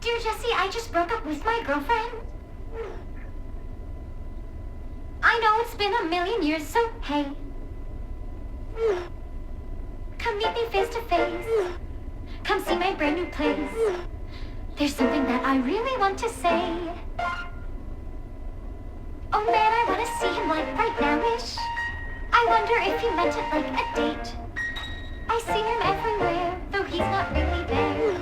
Dear Jesse, I just broke up with my girlfriend. I know it's been a million years, so hey. Come meet me face to face. Come see my brand new place. There's something that I really want to say. Oh man, I want to see him like right now-ish. I wonder if he meant it like a date. I see him everywhere, though he's not really there.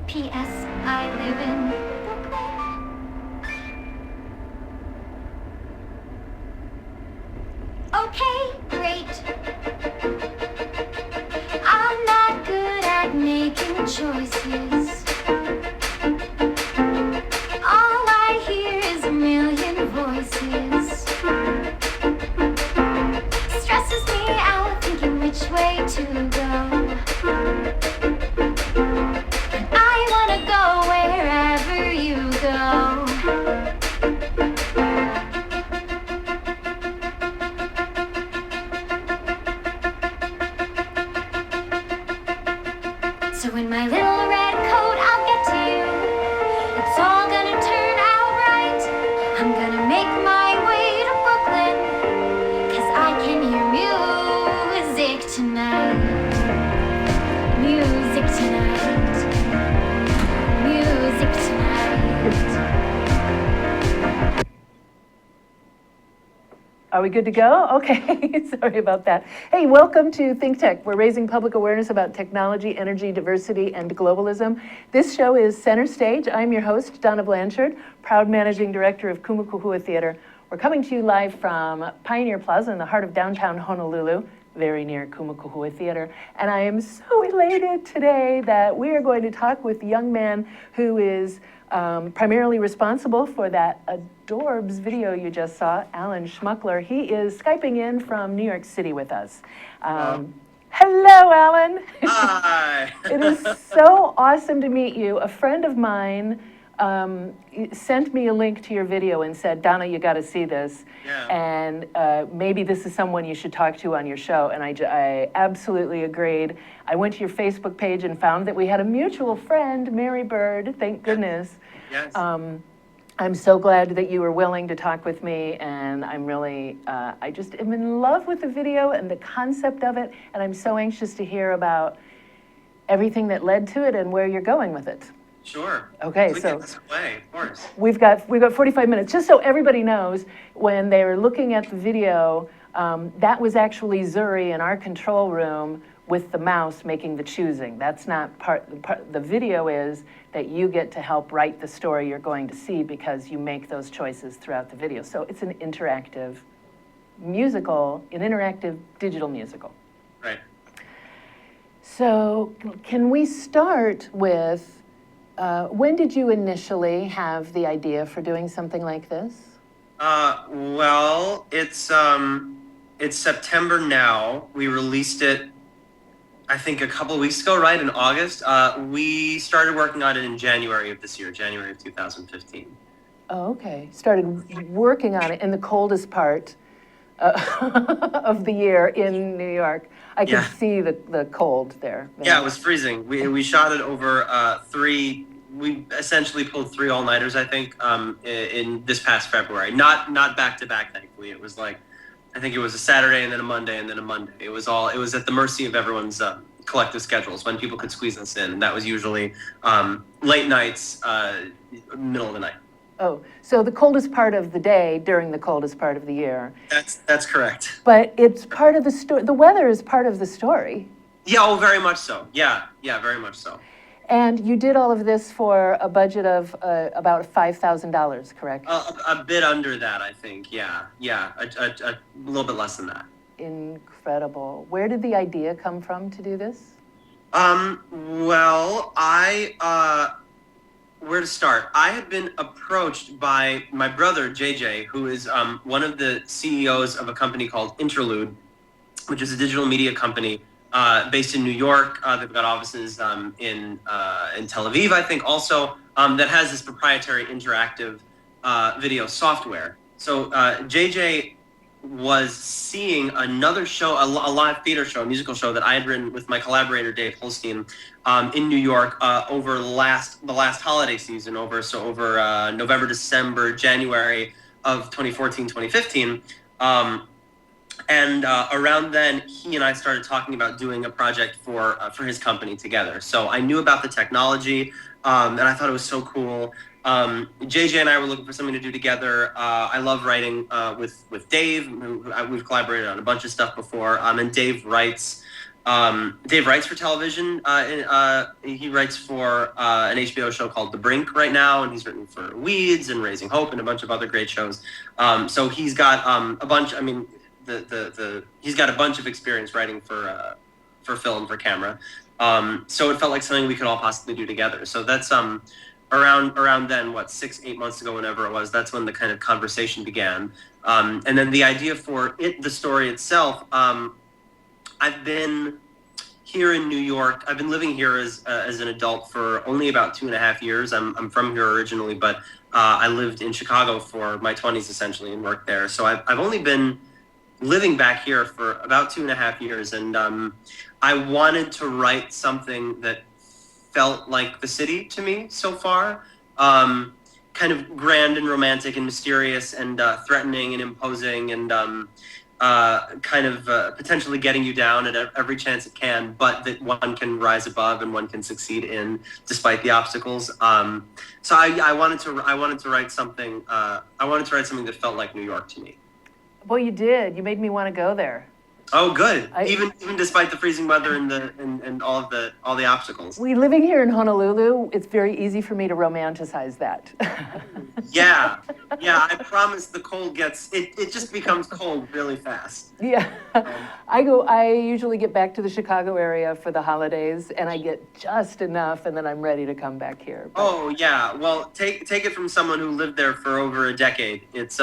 P.S. I live in Brooklyn. Okay, great. I'm not good at making choices. All I hear is a million voices. Stresses me out thinking which way to go. I wanna go wherever you go. So in my little red coat, I'll get to you. It's all gonna turn out right. I'm gonna make my way to Brooklyn, 'cause I can hear music tonight. Music tonight. Music tonight. Are we good to go? Okay, sorry about that. Hey, welcome to ThinkTech. We're raising public awareness about technology, energy, diversity, and globalism. This show is Center Stage. I'm your host, Donna Blanchard, proud managing director of Kumukuhua Theater. We're coming to you live from Pioneer Plaza in the heart of downtown Honolulu, very near Kumukuhua Theater. And I am so elated today that we are going to talk with the young man who is primarily responsible for that adorbs video you just saw, Alan Schmuckler. He is Skyping in from New York City with us. Hello, Alan. Hi. It is so awesome to meet you. A friend of mine sent me a link to your video and said, Donna, you got to see this. Yeah. And maybe this is someone you should talk to on your show. And I absolutely agreed. I went to your Facebook page and found that we had a mutual friend, Mary Bird, thank goodness. Yes. I'm so glad that you were willing to talk with me, and I'm really, I just am in love with the video and the concept of it, and I'm so anxious to hear about everything that led to it and where you're going with it. Sure. Okay, we so get this away, of course. we've got 45 minutes. Just so everybody knows, when they were looking at the video, that was actually Zuri in our control room with the mouse making the choosing. That's not the video is that you get to help write the story you're going to see because you make those choices throughout the video. So it's an interactive musical, an interactive digital musical. Right. So can we start with, when did you initially have the idea for doing something like this? Well, it's September now. We released it, I think, a couple of weeks ago, right, in August. We started working on it in January of this year, January of 2015. Oh, okay. Started working on it in the coldest part of the year in New York. I could see the cold there. Yeah, it was freezing. We shot it over we essentially pulled 3 all-nighters, I think, in this past February. Not back-to-back, thankfully. It was like, I think it was a Saturday and then a Monday and then a Monday. It was at the mercy of everyone's collective schedules when people could squeeze us in. And that was usually late nights, middle of the night. Oh, so the coldest part of the day during the coldest part of the year. That's correct. But it's part of the story. The weather is part of the story. Yeah, oh, very much so. Yeah, very much so. And you did all of this for a budget of about $5,000, correct? A bit under that, I think. Yeah, a little bit less than that. Incredible. Where did the idea come from to do this? Well, where to start? I had been approached by my brother, JJ, who is one of the CEOs of a company called Interlude, which is a digital media company based in New York. They've got offices in Tel Aviv, I think, also, that has this proprietary interactive video software. JJ was seeing another show, a live theater show, a musical show that I had written with my collaborator Dave Holstein in New York over the last holiday season, over November, December, January of 2014, 2015. And around then, he and I started talking about doing a project for his company together. So I knew about the technology, and I thought it was so cool. JJ and I were looking for something to do together. I love writing with Dave. We've collaborated on a bunch of stuff before. And Dave writes for television. He writes for an HBO show called The Brink right now, and he's written for Weeds and Raising Hope and a bunch of other great shows. So he's got a bunch. I mean, he's got a bunch of experience writing for film, for camera. So it felt like something we could all possibly do together. So that's around then, 6-8 months ago, whenever it was, that's when the kind of conversation began. And then the idea for the story itself, I've been here in New York. I've been living here as an adult for only about 2.5 years. I'm from here originally, but I lived in Chicago for my 20s essentially and worked there. So I've only been living back here for about 2.5 years, and I wanted to write something that felt like the city to me so far, kind of grand and romantic and mysterious and threatening and imposing and kind of potentially getting you down at every chance it can, but that one can rise above and one can succeed in despite the obstacles. So I wanted to write something. I wanted to write something that felt like New York to me. Well, you did. You made me want to go there. Oh, good. Even despite the freezing weather and all the obstacles. Living here in Honolulu, it's very easy for me to romanticize that. Yeah. I promise the cold it just becomes cold really fast. Yeah. I usually get back to the Chicago area for the holidays, and I get just enough, and then I'm ready to come back here. But... Oh yeah. Well, take it from someone who lived there for over a decade. It's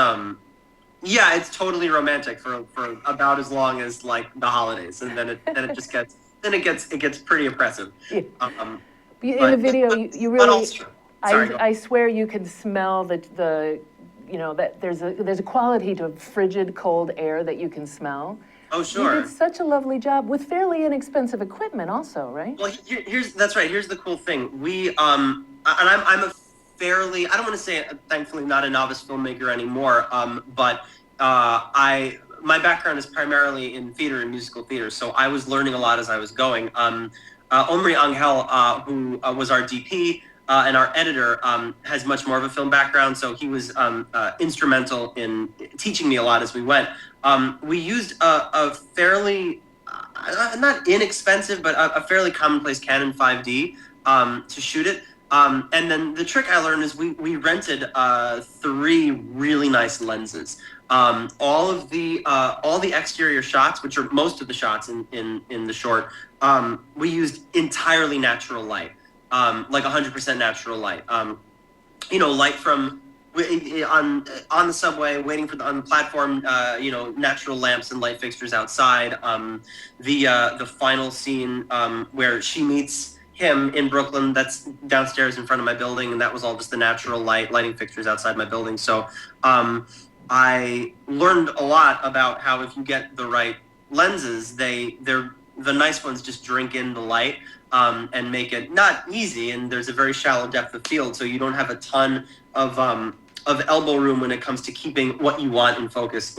Yeah, it's totally romantic for about as long as like the holidays, and then it just gets pretty oppressive. Yeah. In the video, you really, Sorry, I swear you can smell the that there's a quality to frigid cold air that you can smell. Oh sure. You did such a lovely job with fairly inexpensive equipment, also, right? Well, that's right. Here's the cool thing. And I'm a fairly, I don't want to say, thankfully, not a novice filmmaker anymore, but my background is primarily in theater and musical theater, so I was learning a lot as I was going. Omri Angel, who was our DP and our editor, has much more of a film background, so he was instrumental in teaching me a lot as we went. We used a fairly, not inexpensive, but a fairly commonplace Canon 5D to shoot it. And then the trick I learned is we rented 3 really nice lenses. All the exterior shots, which are most of the shots in the short, we used entirely natural light, like 100% natural light. Light from on the subway, waiting on the platform. Natural lamps and light fixtures outside. The final scene where she meets him in Brooklyn, that's downstairs in front of my building, and that was all just the natural lighting fixtures outside my building. So I learned a lot about how if you get the right lenses, the nice ones just drink in the light and make it not easy, and there's a very shallow depth of field, so you don't have a ton of elbow room when it comes to keeping what you want in focus.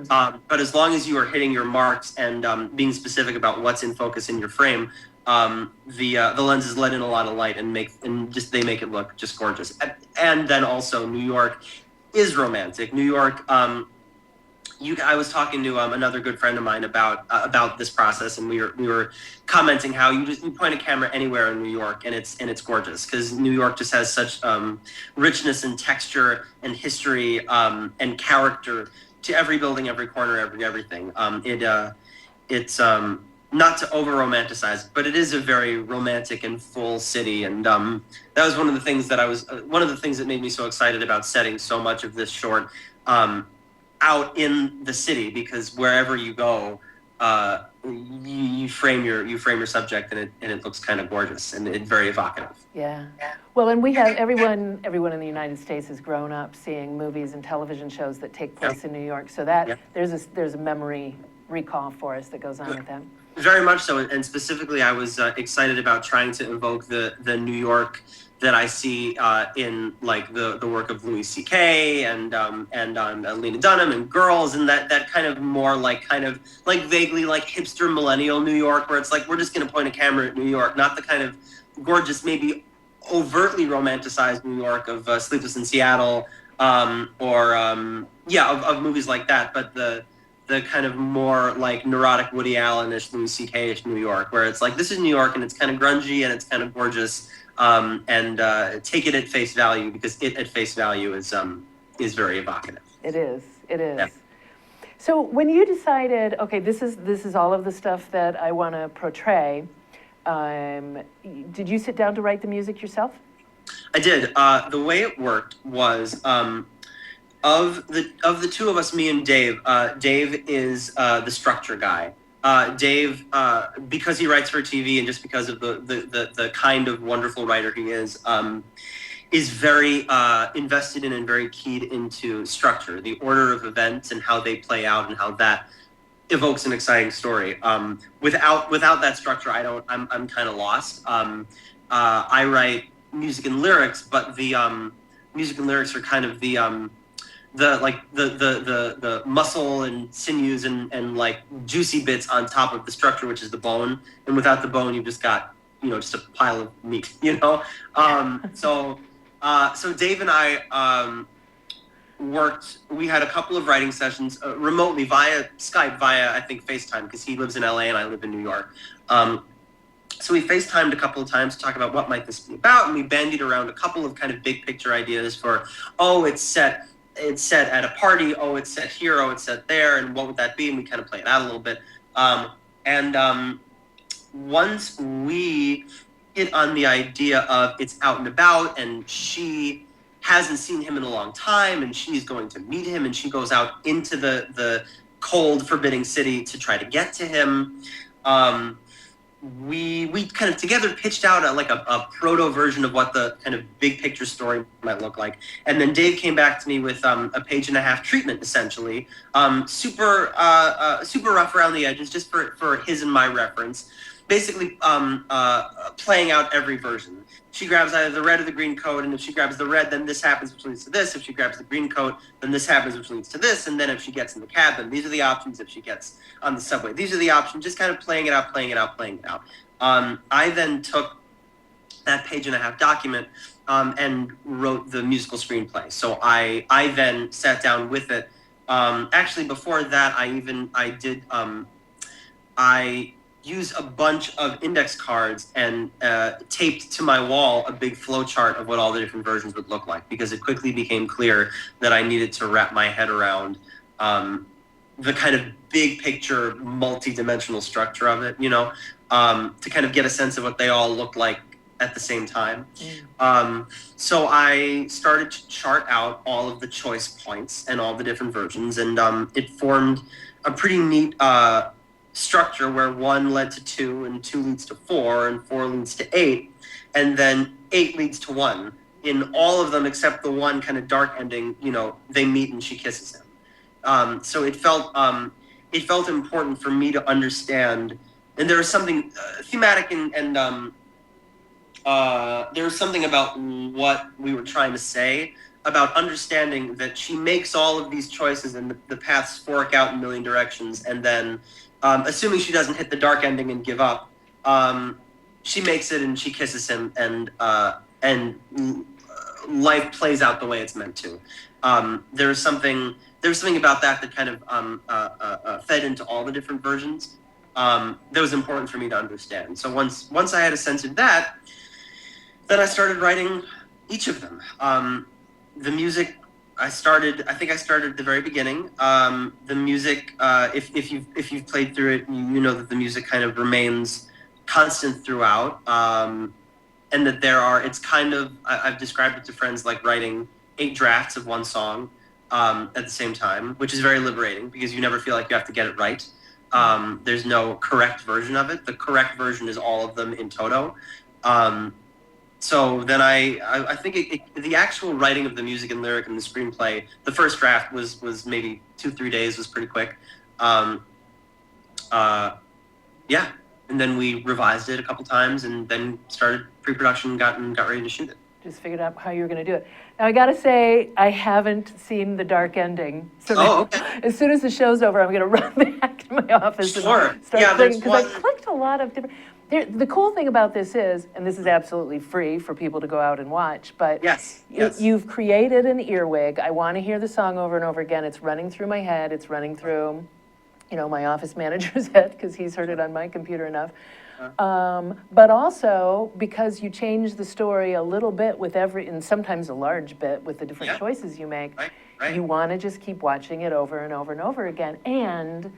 But as long as you are hitting your marks and being specific about what's in focus in your frame, the lenses let in a lot of light and they make it look just gorgeous. And then also New York is romantic. New York, I was talking to another good friend of mine about this process, and we were commenting how you point a camera anywhere in New York and it's gorgeous, because New York just has such richness and texture and history and character to every building, every corner, everything. It's not to over romanticize, but it is a very romantic and full city, and that was one of the things that made me so excited about setting so much of this short out in the city, because wherever you go, you frame your subject, and it looks kind of gorgeous, and it's very evocative. Yeah. Well, and we have everyone in the United States has grown up seeing movies and television shows that take place in New York. So that there's a memory recall for us that goes on with that. Very much so, and specifically, I was excited about trying to evoke the New York that I see in like the work of Louis C.K. and Lena Dunham and Girls, and that kind of more like vaguely like hipster millennial New York, where it's like we're just going to point a camera at New York, not the kind of gorgeous, maybe overtly romanticized New York of Sleepless in Seattle, of movies like that, but the kind of more like neurotic Woody Allen-ish, Louis C.K.-ish New York, where it's like this is New York and it's kind of grungy and it's kind of gorgeous, and take it at face value, because it at face value is very evocative. It is. Yeah. So when you decided, okay, this is all of the stuff that I want to portray, did you sit down to write the music yourself? I did. The way it worked was of the two of us, me and Dave. Dave is the structure guy. Dave, because he writes for TV and just because of the kind of wonderful writer he is very invested in and very keyed into structure, the order of events and how they play out and how that evokes an exciting story. Without that structure, I'm kind of lost. I write music and lyrics, but the music and lyrics are kind of the muscle and sinews and like juicy bits on top of the structure, which is the bone. And without the bone, you've just got, just a pile of meat, So Dave and I worked, we had a couple of writing sessions remotely via Skype, I think FaceTime, because he lives in LA and I live in New York. So we FaceTimed a couple of times to talk about what might this be about, and we bandied around a couple of kind of big picture ideas for, it's set at a party, it's set here, it's set there, and what would that be? And we kind of play it out a little bit. Once we hit on the idea of it's out and about, and she hasn't seen him in a long time, and she's going to meet him, and she goes out into the cold, forbidding city to try to get to him. We kind of together pitched out a proto version of what the kind of big picture story might look like. And then Dave came back to me with a 1.5-page treatment, essentially, super rough around the edges, just for his and my reference, basically playing out every version. She grabs either the red or the green coat, and if she grabs the red, then this happens, which leads to this. If she grabs the green coat, then this happens, which leads to this. And then if she gets in the cab, then these are the options. If she gets on the subway, these are the options. Just kind of playing it out. I then took that 1.5-page document and wrote the musical screenplay. So I then sat down with it. Actually, before that, I used a bunch of index cards and taped to my wall a big flow chart of what all the different versions would look like, because it quickly became clear that I needed to wrap my head around the kind of big picture, multi-dimensional structure of it, to kind of get a sense of what they all look like at the same time. So I started to chart out all of the choice points and all the different versions, and it formed a pretty neat structure where 1 led to 2, and 2 leads to 4, and 4 leads to 8, and then 8 leads to 1. In all of them except the one kind of dark ending, they meet and she kisses him. So it felt important for me to understand, and there was something thematic and there was something about what we were trying to say about understanding that she makes all of these choices and the paths fork out in a million directions, and then assuming she doesn't hit the dark ending and give up, she makes it and she kisses him, and life plays out the way it's meant to. There's something about that kind of fed into all the different versions that was important for me to understand. So once I had a sense of that, then I started writing each of them. The music, I think I started at the very beginning. The music, if you've played through it, you know that the music kind of remains constant throughout, and that it's kind of, I've described it to friends like writing 8 drafts of one song at the same time, which is very liberating because you never feel like you have to get it right. There's no correct version of it. The correct version is all of them in toto. So then I think the actual writing of the music and lyric and the screenplay, the first draft was maybe 2-3 days, was pretty quick. Yeah, and then we revised it a couple times, and then started pre-production, got ready to shoot it. Just figured out how you were going to do it. Now, I got to say, I haven't seen the dark ending. So Okay. As soon as the show's over, I'm going to run back to my office Sure. and start Yeah, clicking, there's because I clicked a lot of different... The cool thing about this is, and this is absolutely free for people to go out and watch, but Yes. you've created an earwig. I want to hear the song over and over again. It's running through my head. It's running through, my office manager's head, because he's heard it on my computer enough. But also, because you change the story a little bit with and sometimes a large bit with the different choices you make, Right. you want to just keep watching it over and over and over again. And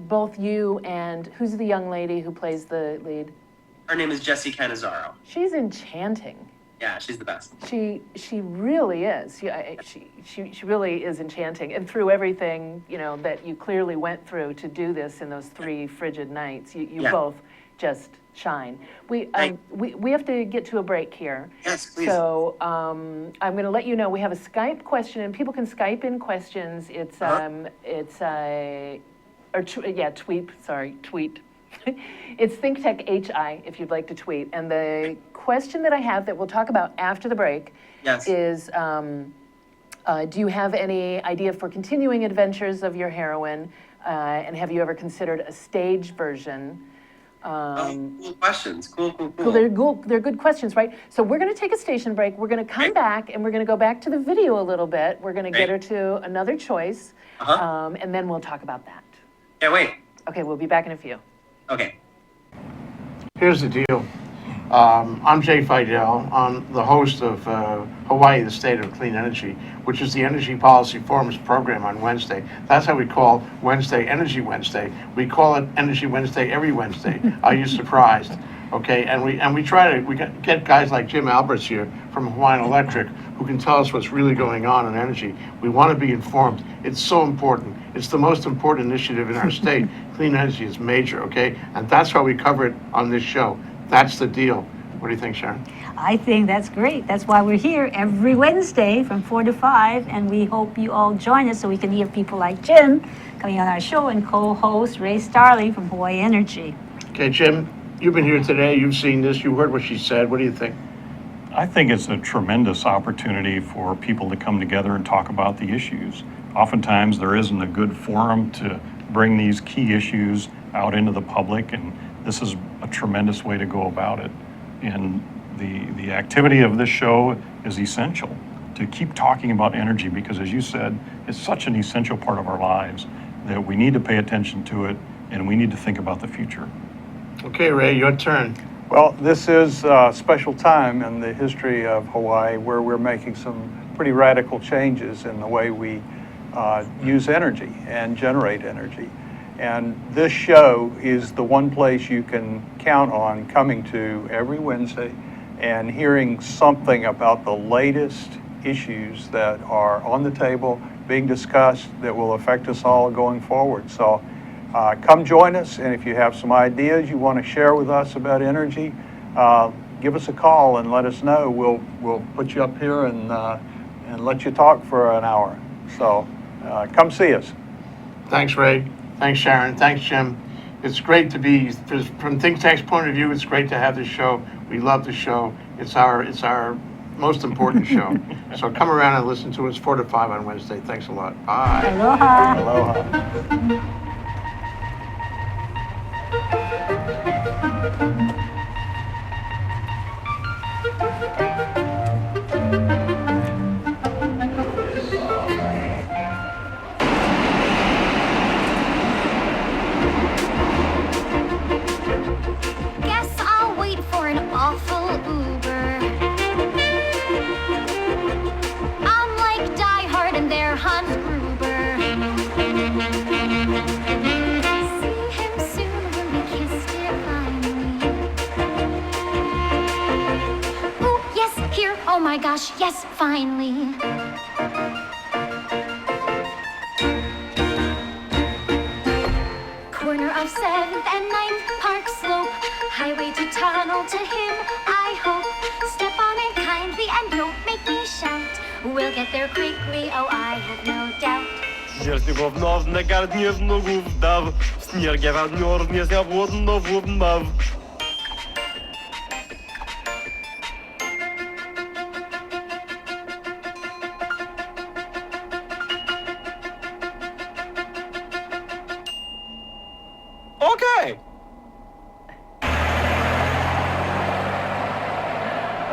both you and, who's the young lady who plays the lead? Her name is Jessie Cannizzaro. She's enchanting. Yeah, she's the best. She really is. She really is enchanting. And through everything, that you clearly went through to do this in those 3 frigid nights, you both just shine. We have to get to a break here. Yes, please. So I'm going to let you know we have a Skype question, and people can Skype in questions. It's tweet. It's ThinkTech HI if you'd like to tweet. And the question that I have that we'll talk about after the break is, do you have any idea for continuing adventures of your heroine? And have you ever considered a stage version? Cool questions. Cool. They're good questions, right? So we're going to take a station break. We're going to come back, and we're going to go back to the video a little bit. We're going to get her to another choice, and then we'll talk about that. Yeah, wait. Okay, we'll be back in a few. Okay. Here's the deal. I'm Jay Fidel. I'm the host of Hawaii, the State of Clean Energy, which is the Energy Policy Forum's program on Wednesday. That's how we call Wednesday Energy Wednesday. We call it Energy Wednesday every Wednesday. Are you surprised? Okay, and we try to get guys like Jim Alberts here from Hawaiian Electric who can tell us what's really going on in energy. We want to be informed. It's so important. It's the most important initiative in our state. Clean energy is major, okay? And that's why we cover it on this show. That's the deal. What do you think, Sharon? I think that's great. That's why we're here every Wednesday from 4 to 5, and we hope you all join us so we can hear people like Jim coming on our show and co-host Ray Starling from Hawaii Energy. Okay, Jim, you've been here today. You've seen this. You heard what she said. What do you think? I think it's a tremendous opportunity for people to come together and talk about the issues. Oftentimes, there isn't a good forum to bring these key issues out into the public, and this is a tremendous way to go about it. And the activity of this show is essential to keep talking about energy because, as you said, it's such an essential part of our lives that we need to pay attention to it and we need to think about the future. Okay, Ray, your turn. Well, this is a special time in the history of Hawaii where we're making some pretty radical changes in the way we use energy and generate energy. And this show is the one place you can count on coming to every Wednesday and hearing something about the latest issues that are on the table, being discussed, that will affect us all going forward. So come join us, and if you have some ideas you want to share with us about energy, give us a call and let us know. We'll put you up here and let you talk for an hour. So come see us. Thanks, Ray. Thanks, Sharon. Thanks, Jim. It's great to be, from ThinkTech's point of view, it's great to have this show. We love the show. It's our most important show. So come around and listen to us 4 to 5 on Wednesday. Thanks a lot. Bye. Aloha. Aloha. Guess I'll wait for an awful Uber. I'm like Die Hard and they're Hans Gruber. See him soon when we kiss divinely. Ooh, yes, here, oh my gosh, yes, finally. way to tunnel to him, I hope. Step on it kindly and don't make me shout. We'll get there quickly, oh, I have no doubt. Зерсиво вновь на гардне в ногу вдав, в снеге воднёр не водно в обмав. Okay.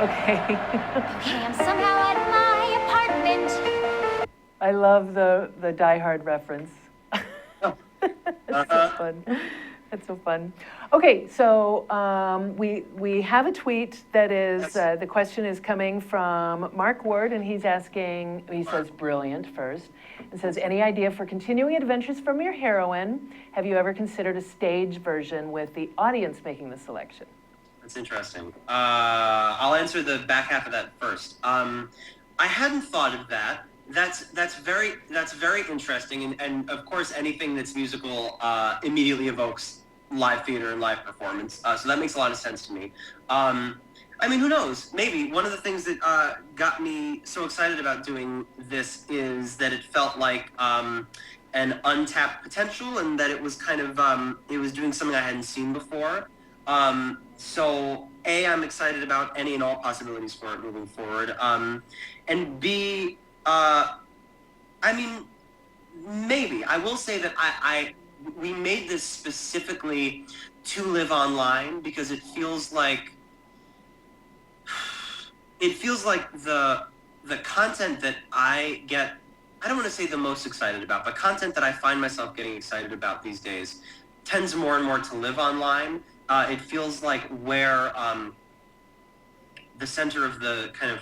Okay. Okay, I'm somehow at my apartment. I love the Die Hard reference. That's so fun. That's so fun. Okay, so we have a tweet that is, the question is coming from Mark Ward, and he's asking, he says brilliant first, and says, any idea for continuing adventures from your heroine? Have you ever considered a stage version with the audience making the selection? That's interesting. I'll answer the back half of that first. I hadn't thought of that. That's very interesting, and of course anything that's musical immediately evokes live theater and live performance. So that makes a lot of sense to me. I mean, who knows? Maybe one of the things that got me so excited about doing this is that it felt like an untapped potential, and that it was kind of it was doing something I hadn't seen before. So A, I'm excited about any and all possibilities for it moving forward. And B, I mean, maybe. I will say that we made this specifically to live online because it feels like the content that I get, I don't want to say the most excited about, but content that I find myself getting excited about these days tends more and more to live online. It feels like where the center of the kind of,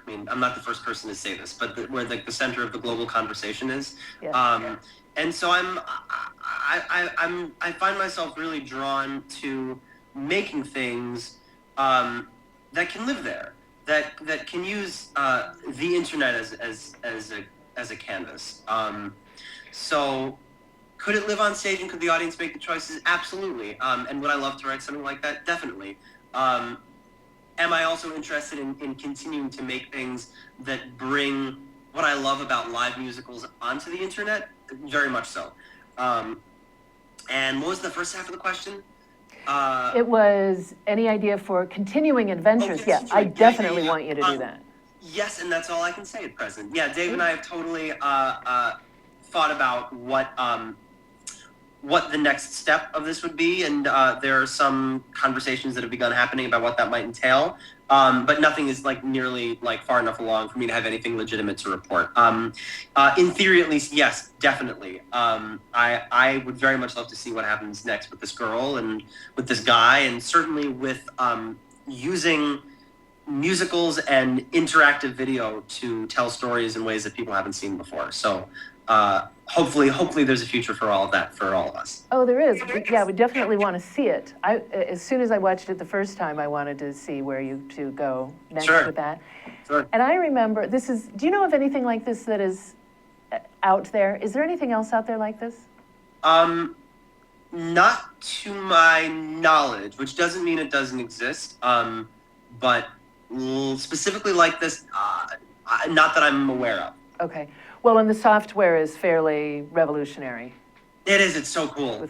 I mean, I'm not the first person to say this, but where the center of the global conversation is. Yeah. And so I find myself really drawn to making things that can live there, that can use the internet as a canvas. So could it live on stage, and could the audience make the choices? Absolutely. And would I love to write something like that? Definitely. Am I also interested in continuing to make things that bring what I love about live musicals onto the internet? Very much so. And what was the first half of the question? It was any idea for continuing adventures? Oh, Yeah, I definitely want you to do that. Yes, and that's all I can say at present. Yeah, Dave and I have totally thought about what the next step of this would be, and there are some conversations that have begun happening about what that might entail, but nothing is nearly far enough along for me to have anything legitimate to report. In theory, at least, yes, definitely. I would very much love to see what happens next with this girl and with this guy, and certainly with using musicals and interactive video to tell stories in ways that people haven't seen before. So hopefully there's a future for all of that for all of us. Oh, there is. Yeah, we definitely want to see it. As soon as I watched it the first time, I wanted to see where you two go next with that. Sure. And I remember, do you know of anything like this that is out there? Is there anything else out there like this? Not to my knowledge, which doesn't mean it doesn't exist. But specifically like this, not that I'm aware of. Okay. Well, and the software is fairly revolutionary. It is. It's so cool.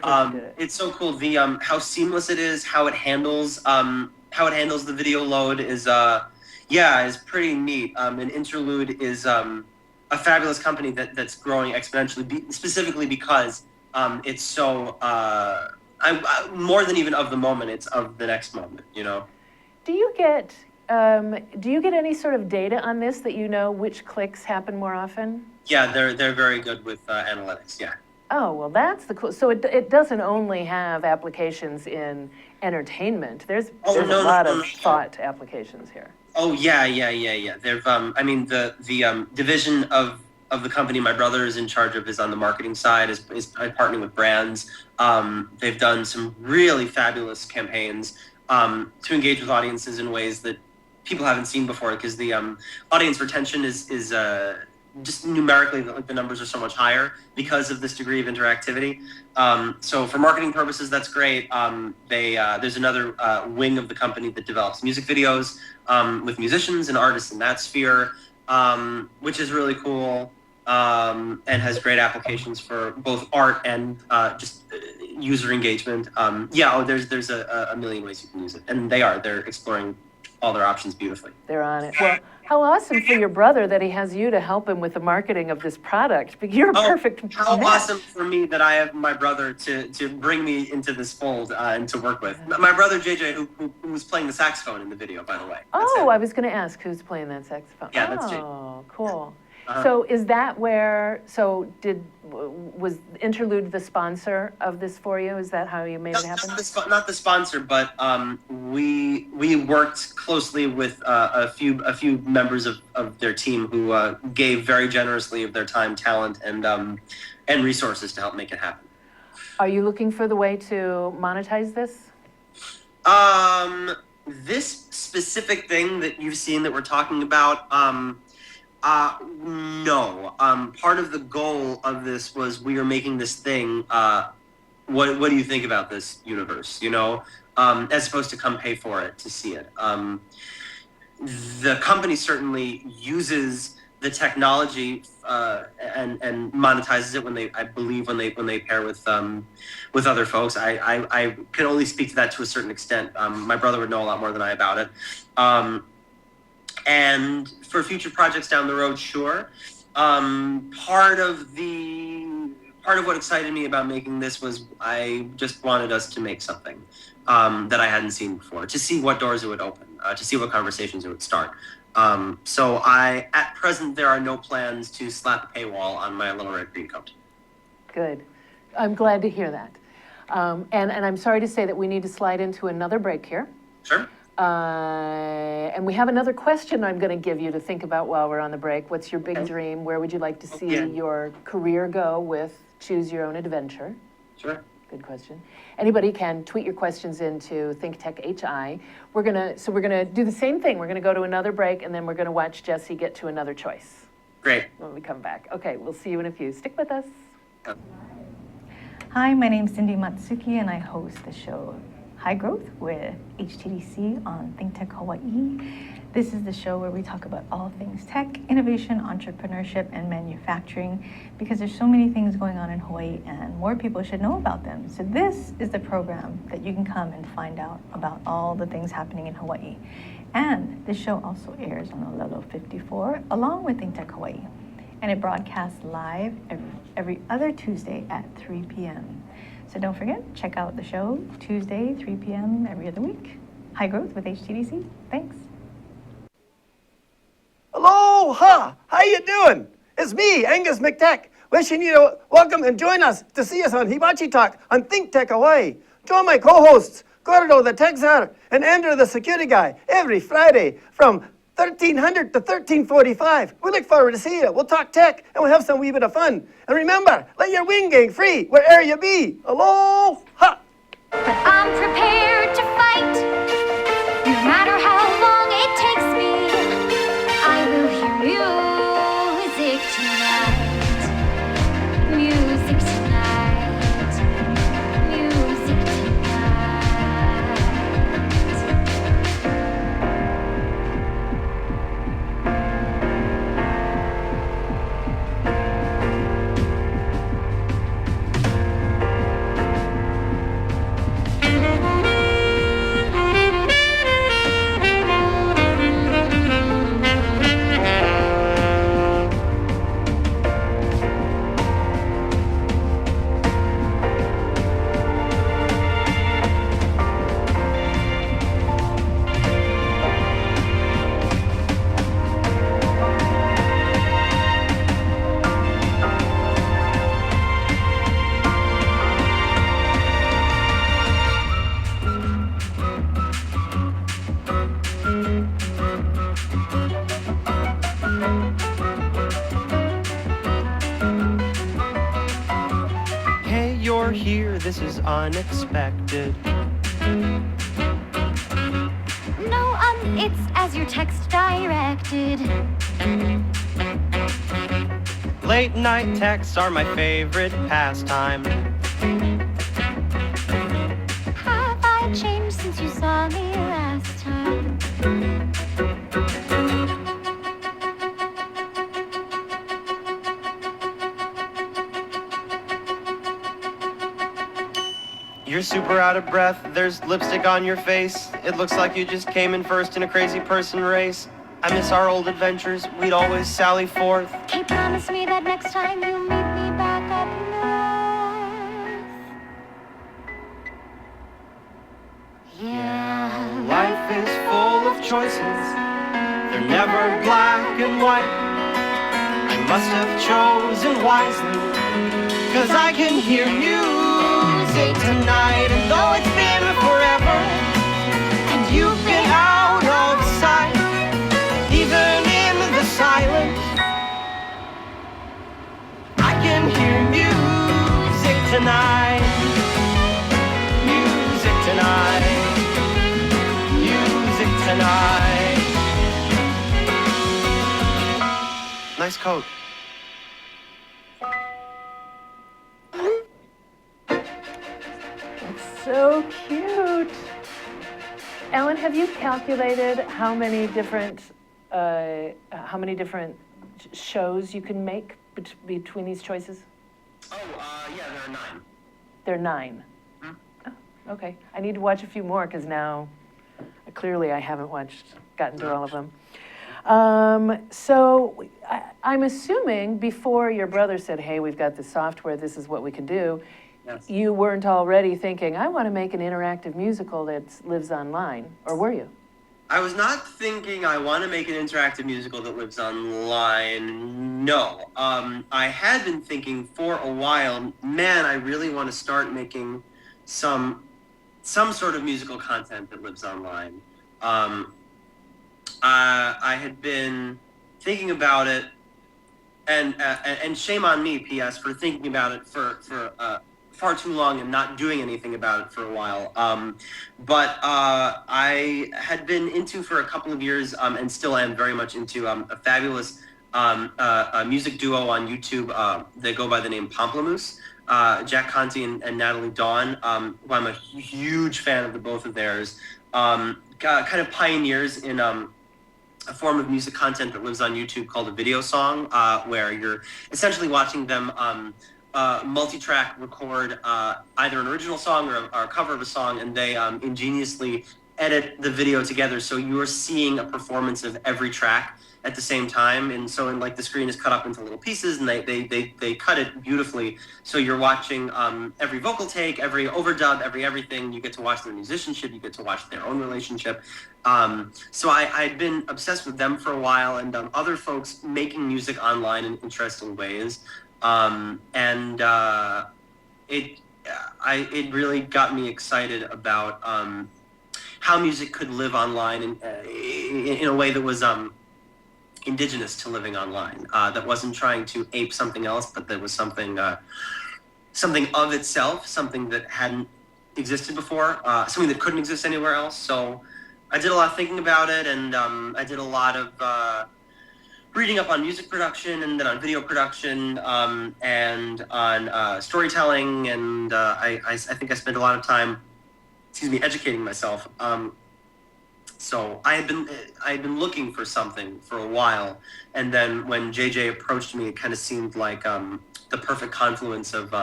It's so cool. The how seamless it is, how it handles the video load is is pretty neat. And Interlude is a fabulous company that's growing exponentially, specifically because it's so more than even of the moment. It's of the next moment. You know. Do you get any sort of data on this that you know which clicks happen more often? Yeah, they're very good with analytics. Yeah. Oh, well, that's the cool. So it doesn't only have applications in entertainment. There's a lot of thought applications here. Oh yeah. They've I mean the division of the company my brother is in charge of is on the marketing side, is partnering with brands. They've done some really fabulous campaigns to engage with audiences in ways that people haven't seen before, because the audience retention is just numerically, like the numbers are so much higher because of this degree of interactivity. So for marketing purposes, that's great. There's another wing of the company that develops music videos with musicians and artists in that sphere, which is really cool, and has great applications for both art and just user engagement. There's a million ways you can use it, and they're exploring all their options beautifully. They're on it. Well, how awesome for your brother that he has you to help him with the marketing of this product. You're a perfect How match. awesome for me that I have my brother to bring me into this fold and to work with. My brother JJ, who was playing the saxophone in the video, by the way. Oh, I was going to ask who's playing that saxophone. Yeah, that's JJ. Oh, cool. So is that where, was Interlude the sponsor of this for you? Is that how you made it happen? Not the sponsor, but we worked closely with a few members of their team who gave very generously of their time, talent, and resources to help make it happen. Are you looking for the way to monetize this? This specific thing that you've seen that we're talking about, no. Part of the goal of this was we are making this thing. What do you think about this universe? You know, as opposed to come pay for it to see it. The company certainly uses the technology and monetizes it when they pair with other folks. I can only speak to that to a certain extent. My brother would know a lot more than I about it. And for future projects down the road, sure. Part of what excited me about making this was I just wanted us to make something that I hadn't seen before, to see what doors it would open, to see what conversations it would start. So at present, there are no plans to slap a paywall on my little red green coat. Good. I'm glad to hear that. And I'm sorry to say that we need to slide into another break here. Sure. And we have another question I'm going to give you to think about while we're on the break. What's your big dream? Where would you like to see your career go with Choose Your Own Adventure? Sure. Good question. Anybody can tweet your questions into ThinkTech HI. We're gonna do the same thing. We're gonna go to another break, and then we're gonna watch Jesse get to another choice Great. when we come back. Okay, we'll see you in a few. Stick with us. Hi, my name's Cindy Matsuki, and I host the show High Growth with HTDC on ThinkTech Hawaii. This is the show where we talk about all things tech, innovation, entrepreneurship, and manufacturing, because there's so many things going on in Hawaii and more people should know about them. So this is the program that you can come and find out about all the things happening in Hawaii. And this show also airs on Olelo 54 along with ThinkTech Hawaii. And it broadcasts live every other Tuesday at 3 p.m. So don't forget, check out the show Tuesday, 3 p.m. every other week. High Growth with HTDC. Thanks. Aloha! How you doing? It's me, Angus McTech, wishing you to welcome and join us to see us on Hibachi Talk on ThinkTech Hawaii. Join my co-hosts, Gordo the Tech Czar and Andrew the Security Guy, every Friday from 1300 to 1345. We look forward to seeing you. We'll talk tech and we'll have some wee bit of fun. And remember, let your wing gang free wherever you be. Aloha! But I'm prepared to fight, no matter how long it takes me. I will hear music tonight, music tonight, music tonight. Hey, you're here, this is unexpected. No, it's as your text directed. Late night texts are my favorite pastime. Have I changed since you saw me last time? You're super out of breath, there's lipstick on your face. It looks like you just came in first in a crazy person race. I miss our old adventures, we'd always sally forth. Okay, promise me that next time you'll meet me back up north. Yeah, Life is full of choices, they're never black and white. I must have chosen wisely, 'cause I can hear music tonight. And though it's been forever, and you've been out of sight, even in the silence, I can hear music tonight. Music tonight. Music tonight. Nice coat. So cute. Alan, have you calculated how many different shows you can make between these choices? Oh, yeah, there are 9. There are 9. Oh, okay. I need to watch a few more because now clearly I haven't gotten through all of them. So I'm assuming before your brother said, hey, we've got this software, this is what we can do, Yes. you weren't already thinking, I want to make an interactive musical that lives online, or were you? I was not thinking I want to make an interactive musical that lives online. No. I had been thinking for a while, man, I really want to start making some sort of musical content that lives online. I had been thinking about it, and shame on me, P.S., for thinking about it for far too long and not doing anything about it for a while. But I had been into for a couple of years, and still am very much into a fabulous a music duo on YouTube. They go by the name Pomplamoose. Jack Conti and Natalie Dawn, who I'm a huge fan of the both of theirs, kind of pioneers in a form of music content that lives on YouTube called a video song, where you're essentially watching them multi-track record either an original song or a cover of a song, and they ingeniously edit the video together, so you're seeing a performance of every track at the same time. And so the screen is cut up into little pieces, and they cut it beautifully, so you're watching every vocal take, every overdub, everything. You get to watch their musicianship, you get to watch their own relationship. So I'd been obsessed with them for a while, and other folks making music online in interesting ways. It really got me excited about how music could live online in a way that was indigenous to living online, that wasn't trying to ape something else, but that was something of itself, something that hadn't existed before, something that couldn't exist anywhere else. So I did a lot of thinking about it, and I did a lot of reading up on music production, and then on video production, and on storytelling, and I think I spent a lot of time, educating myself. So I had been looking for something for a while, and then when JJ approached me, it kind of seemed like the perfect confluence of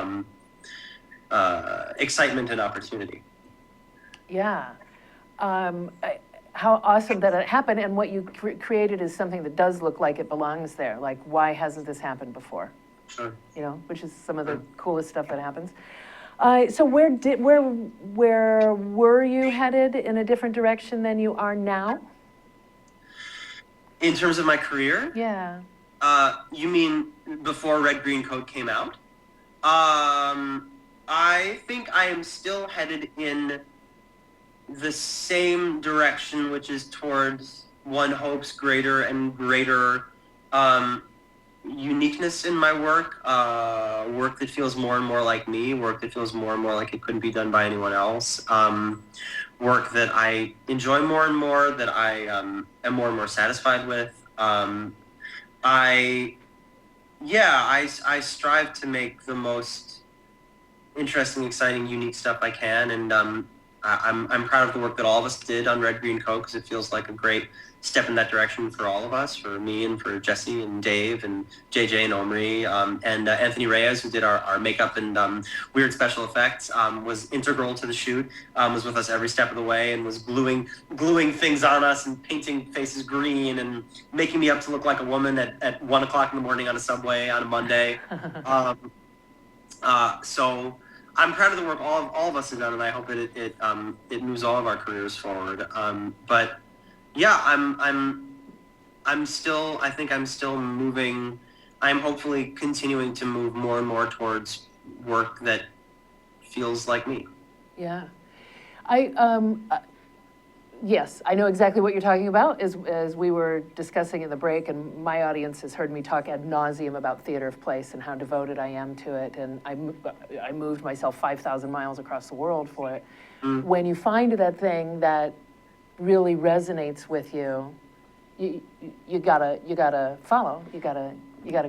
excitement and opportunity. Yeah. How awesome that it happened, and what you created is something that does look like it belongs there. Like, why hasn't this happened before? Sure. Which is some of the coolest stuff that happens. So where were you headed in a different direction than you are now? In terms of my career? Yeah. You mean before Red Green Coat came out? I think I am still headed in the same direction, which is towards one hopes greater and greater uniqueness in my work, work that feels more and more like me, work that feels more and more like it couldn't be done by anyone else, work that I enjoy more and more, that I am more and more satisfied with. I Yeah, I strive to make the most interesting, exciting, unique stuff I can, and I'm proud of the work that all of us did on Red Green Co, because it feels like a great step in that direction for all of us, for me and for Jesse and Dave and JJ and Omri, and Anthony Reyes, who did our makeup and weird special effects, was integral to the shoot, was with us every step of the way, and was gluing things on us and painting faces green and making me up to look like a woman at 1 o'clock in the morning on a subway on a Monday. So I'm proud of the work all of us have done, and I hope that it moves all of our careers forward. But yeah, I'm still, I think I'm still moving. I'm hopefully continuing to move more and more towards work that feels like me. Yeah. Yes, I know exactly what you're talking about, as we were discussing in the break, and my audience has heard me talk ad nauseum about Theater of Place and how devoted I am to it, and I moved myself 5,000 miles across the world for it. When you find that thing that really resonates with you, you gotta follow, you gotta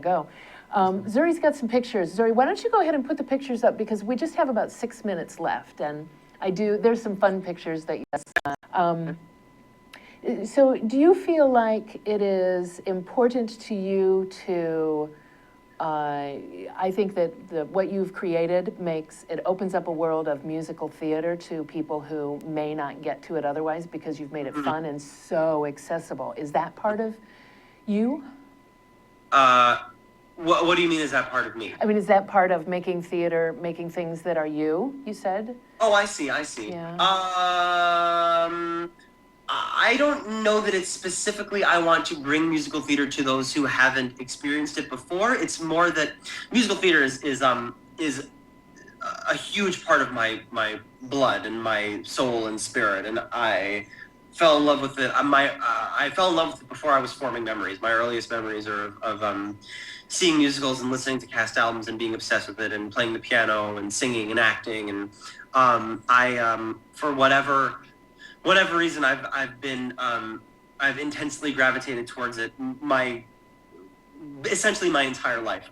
go. Zuri's got some pictures. Zuri, why don't you go ahead and put the pictures up, because we just have about 6 minutes left, and there's some fun pictures that you so do you feel like it is important to you to, I think that what you've created opens up a world of musical theater to people who may not get to it otherwise, because you've made it fun and so accessible. Is that part of you? What do you mean, is that part of me? I mean, is that part of making theater, making things that are you said? Oh, I see. Yeah. I don't know that it's specifically I want to bring musical theater to those who haven't experienced it before. It's more that musical theater is a huge part of my blood and my soul and spirit, and I fell in love with it. I fell in love with it before I was forming memories. My earliest memories are of seeing musicals and listening to cast albums and being obsessed with it and playing the piano and singing and acting. And I for whatever reason, I've intensely gravitated towards it essentially my entire life.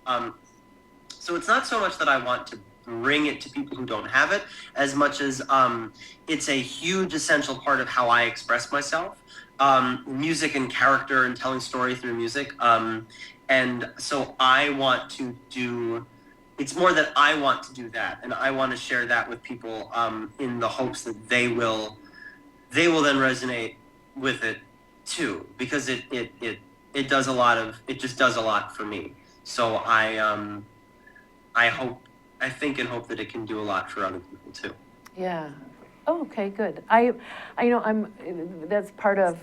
So it's not so much that I want to bring it to people who don't have it, as much as it's a huge essential part of how I express myself. Music and character and telling story through music. And so I want to do, it's more that I want to do that, and I want to share that with people in the hopes that they will then resonate with it too, because it does a lot of, it just does a lot for me. So I think and hope that it can do a lot for other people too. Yeah. Oh, okay, good. I that's part of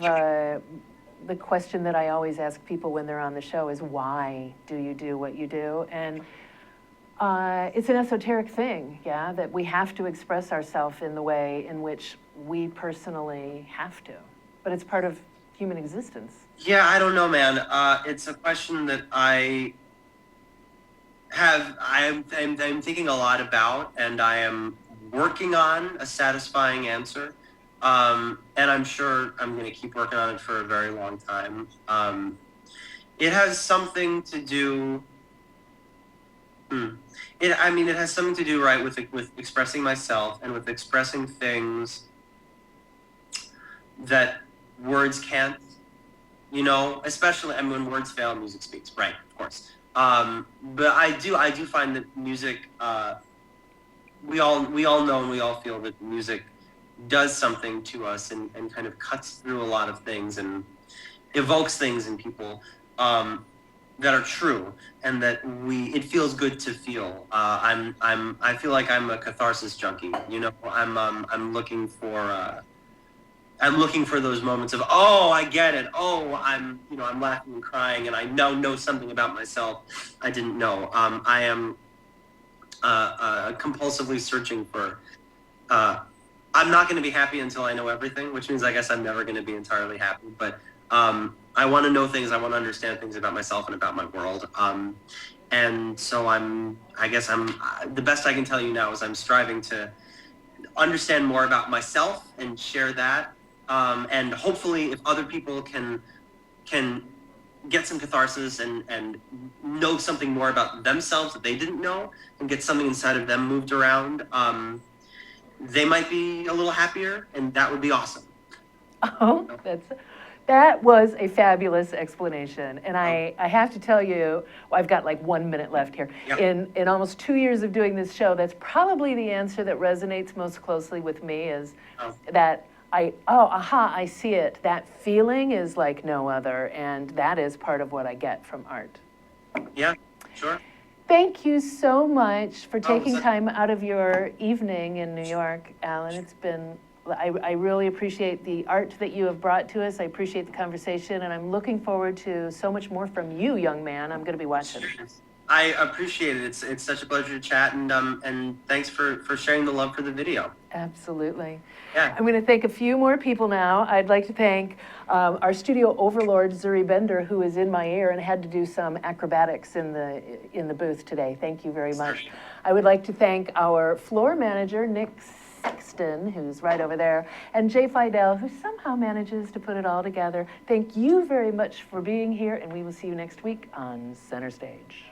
the question that I always ask people when they're on the show is, why do you do what you do? And it's an esoteric thing, yeah, that we have to express ourselves in the way in which we personally have to. But it's part of human existence. Yeah, I don't know, man. It's a question that I'm thinking a lot about, and I am working on a satisfying answer. And I'm sure I'm going to keep working on it for a very long time. It has something to do. It has something to do, right, with expressing myself and with expressing things that words can't. Especially when words fail, music speaks, right? Of course. But I do find that music. We all know and we all feel that music does something to us and kind of cuts through a lot of things and evokes things in people that are true, and that it feels good to feel. I feel like I'm a catharsis junkie. I'm looking for those moments of, oh, I get it. Oh, I'm laughing and crying, and I now know something about myself I didn't know. I am compulsively searching for. I'm not going to be happy until I know everything, which means I guess I'm never going to be entirely happy. But I want to know things. I want to understand things about myself and about my world. And so the best I can tell you now is I'm striving to understand more about myself and share that. And hopefully, if other people can get some catharsis and know something more about themselves that they didn't know, and get something inside of them moved around, they might be a little happier, and that would be awesome. Oh, that was a fabulous explanation. And I have to tell you, I've got like 1 minute left here. Yep. In almost 2 years of doing this show, that's probably the answer that resonates most closely with me is that I see it. That feeling is like no other, and that is part of what I get from art. Yeah, sure. Thank you so much for taking so- time out of your evening in New York, Alan. It's been, I really appreciate the art that you have brought to us. I appreciate the conversation, and I'm looking forward to so much more from you, young man. I'm going to be watching. I appreciate it. It's such a pleasure to chat, and thanks for sharing the love for the video. Absolutely. Yeah. I'm going to thank a few more people now. I'd like to thank our studio overlord, Zuri Bender, who is in my ear and had to do some acrobatics in the booth today. Thank you very much. I would like to thank our floor manager, Nick Sexton, who's right over there, and Jay Fidel, who somehow manages to put it all together. Thank you very much for being here, and we will see you next week on Center Stage.